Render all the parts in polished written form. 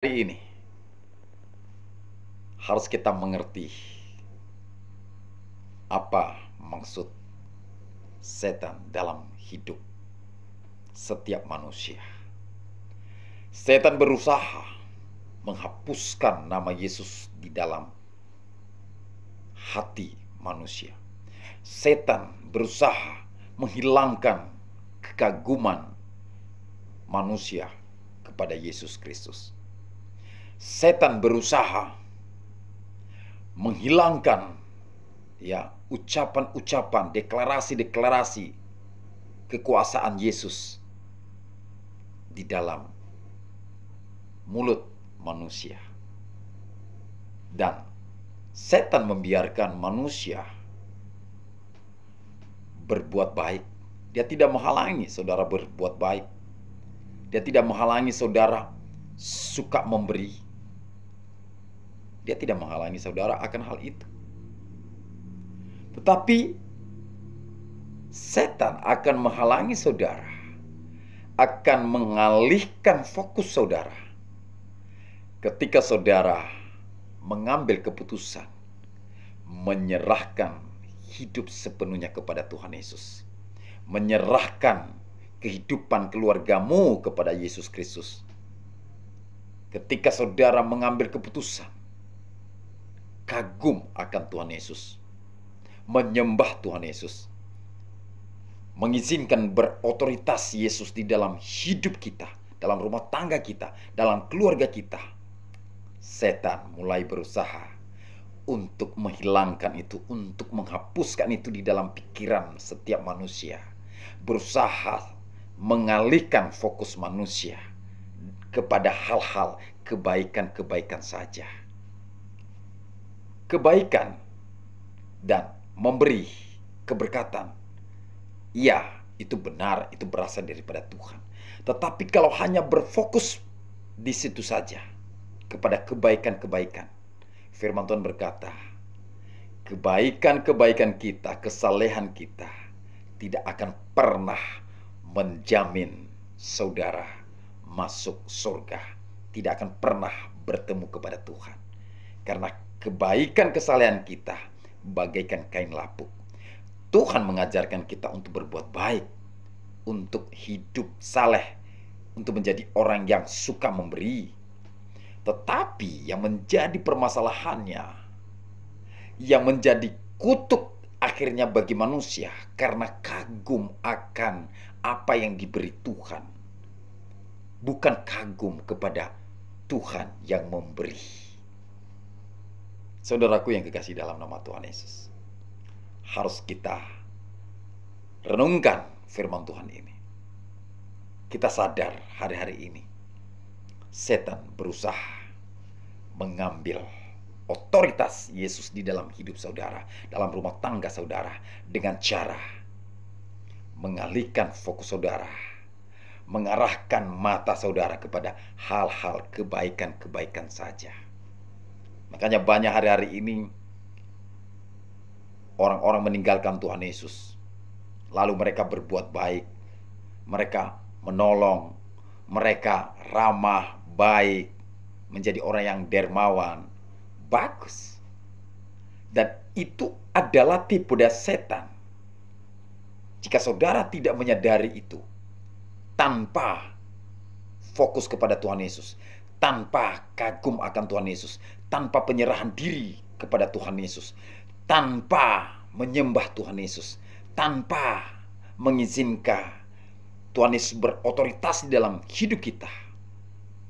Hari ini harus kita mengerti apa maksud setan dalam hidup setiap manusia. Setan berusaha menghapuskan nama Yesus di dalam hati manusia. Setan berusaha menghilangkan kekaguman manusia kepada Yesus Kristus. Setan berusaha menghilangkan ucapan-ucapan, deklarasi-deklarasi kekuasaan Yesus di dalam mulut manusia. Dan setan membiarkan manusia berbuat baik. Dia tidak menghalangi saudara berbuat baik. Dia tidak menghalangi saudara suka memberi. Dia tidak menghalangi saudara akan hal itu. Tetapi setan akan menghalangi saudara, akan mengalihkan fokus saudara ketika saudara mengambil keputusan menyerahkan hidup sepenuhnya kepada Tuhan Yesus, menyerahkan kehidupan keluargamu kepada Yesus Kristus. Ketika saudara mengambil keputusan kagum akan Tuhan Yesus, menyembah Tuhan Yesus, mengizinkan berotoritas Yesus di dalam hidup kita, dalam rumah tangga kita, dalam keluarga kita, setan mulai berusaha untuk menghilangkan itu, untuk menghapuskan itu di dalam pikiran setiap manusia, berusaha mengalihkan fokus manusia kepada hal-hal kebaikan-kebaikan saja. Kebaikan dan memberi keberkatan, ya, itu benar, itu berasal daripada Tuhan. Tetapi kalau hanya berfokus di situ saja kepada kebaikan-kebaikan, firman Tuhan berkata, kebaikan-kebaikan kita, kesalehan kita tidak akan pernah menjamin saudara masuk surga, tidak akan pernah bertemu kepada Tuhan. Karena kebaikan kesalehan kita bagaikan kain lapuk. Tuhan mengajarkan kita untuk berbuat baik, untuk hidup saleh, untuk menjadi orang yang suka memberi. Tetapi yang menjadi permasalahannya, yang menjadi kutuk akhirnya bagi manusia karena kagum akan apa yang diberi Tuhan, bukan kagum kepada Tuhan yang memberi. Saudaraku yang kekasih dalam nama Tuhan Yesus, harus kita renungkan firman Tuhan ini. Kita sadar hari-hari ini setan berusaha mengambil otoritas Yesus di dalam hidup saudara, dalam rumah tangga saudara, dengan cara mengalihkan fokus saudara, mengarahkan mata saudara kepada hal-hal kebaikan-kebaikan saja. Makanya banyak hari-hari ini orang-orang meninggalkan Tuhan Yesus. Lalu mereka berbuat baik, mereka menolong, mereka ramah, baik, menjadi orang yang dermawan, bagus. Dan itu adalah tipu daya setan. Jika saudara tidak menyadari itu, tanpa fokus kepada Tuhan Yesus, tanpa kagum akan Tuhan Yesus, tanpa penyerahan diri kepada Tuhan Yesus, tanpa menyembah Tuhan Yesus, tanpa mengizinkan Tuhan Yesus berotoritas di dalam hidup kita,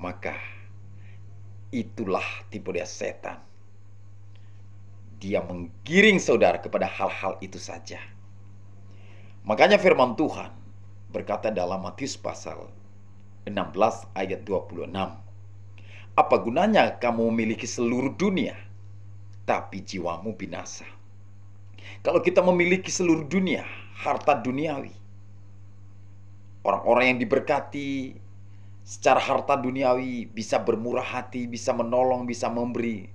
maka itulah tipu daya setan. Dia menggiring saudara kepada hal-hal itu saja. Makanya firman Tuhan berkata dalam Matius pasal 16 ayat 26, apa gunanya kamu memiliki seluruh dunia, tapi jiwamu binasa? Kalau kita memiliki seluruh dunia, harta duniawi, orang-orang yang diberkati secara harta duniawi bisa bermurah hati, bisa menolong, bisa memberi,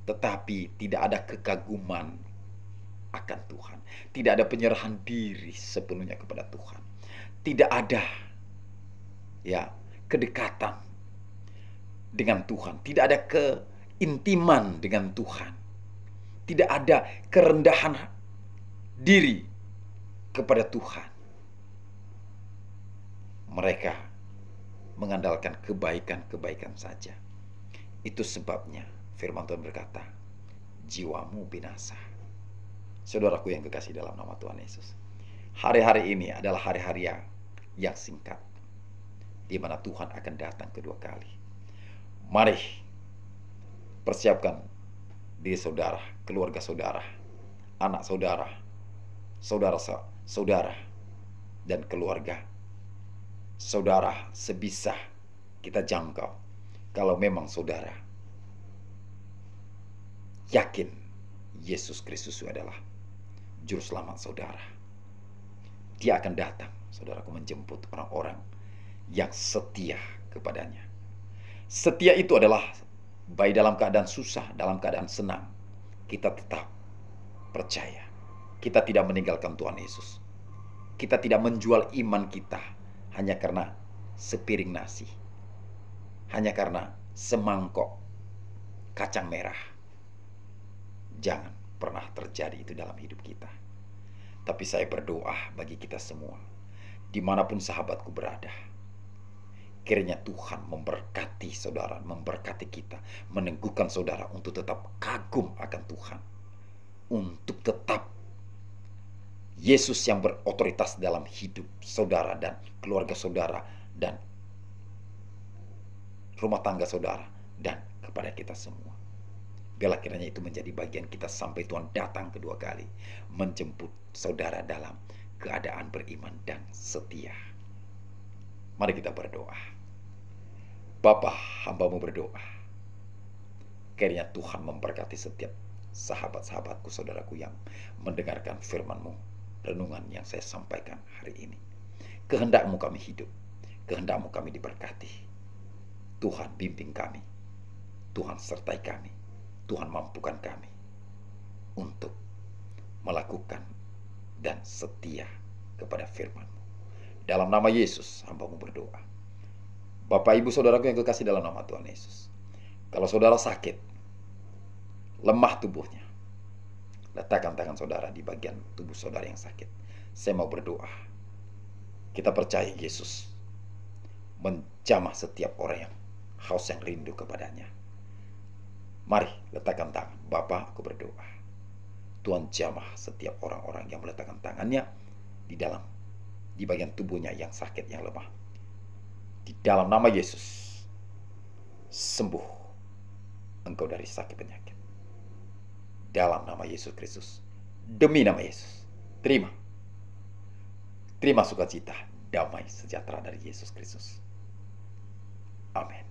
tetapi tidak ada kekaguman akan Tuhan, tidak ada penyerahan diri sepenuhnya kepada Tuhan, tidak ada kedekatan, dengan Tuhan, tidak ada keintiman dengan Tuhan, tidak ada kerendahan diri kepada Tuhan. Mereka mengandalkan kebaikan-kebaikan saja. Itu sebabnya firman Tuhan berkata, jiwamu binasa. Saudaraku yang kekasih dalam nama Tuhan Yesus, hari-hari ini adalah hari-hari yang singkat, di mana Tuhan akan datang kedua kali. Mari persiapkan diri saudara, keluarga saudara, anak saudara, saudara, dan keluarga saudara sebisa kita jangkau. Kalau memang saudara yakin Yesus Kristus adalah juru selamat saudara, Dia akan datang, saudaraku, menjemput orang-orang yang setia kepadanya. Setia itu adalah baik dalam keadaan susah, dalam keadaan senang, kita tetap percaya. Kita tidak meninggalkan Tuhan Yesus. Kita tidak menjual iman kita hanya karena sepiring nasi, hanya karena semangkok kacang merah. Jangan pernah terjadi itu dalam hidup kita. Tapi saya berdoa bagi kita semua, dimanapun sahabatku berada, kiranya Tuhan memberkati saudara, memberkati kita, meneguhkan saudara untuk tetap kagum akan Tuhan, untuk tetap Yesus yang berotoritas dalam hidup saudara dan keluarga saudara dan rumah tangga saudara dan kepada kita semua. Biarlah kiranya itu menjadi bagian kita sampai Tuhan datang kedua kali, menjemput saudara dalam keadaan beriman dan setia. Mari kita berdoa. Bapa, hamba-Mu berdoa, kiranya Tuhan memberkati setiap sahabat-sahabatku, saudaraku yang mendengarkan firman-Mu, renungan yang saya sampaikan hari ini. Kehendak-Mu kami hidup, kehendak-Mu kami diberkati. Tuhan bimbing kami, Tuhan sertai kami, Tuhan mampukan kami untuk melakukan dan setia kepada firman-Mu. Dalam nama Yesus, hamba-Mu berdoa. Bapak, Ibu, saudaraku yang kekasih dalam nama Tuhan Yesus, kalau saudara sakit, lemah tubuhnya, letakkan tangan saudara di bagian tubuh saudara yang sakit. Saya mau berdoa. Kita percaya Yesus menjamah setiap orang yang haus, yang rindu kepadanya. Mari letakkan tangan. Bapa, aku berdoa, Tuhan jamah setiap orang-orang yang meletakkan tangannya di bagian tubuhnya yang sakit, yang lemah. Di dalam nama Yesus, sembuh engkau dari sakit penyakit. Dalam nama Yesus Kristus, demi nama Yesus, terima sukacita, damai, sejahtera dari Yesus Kristus. Amin.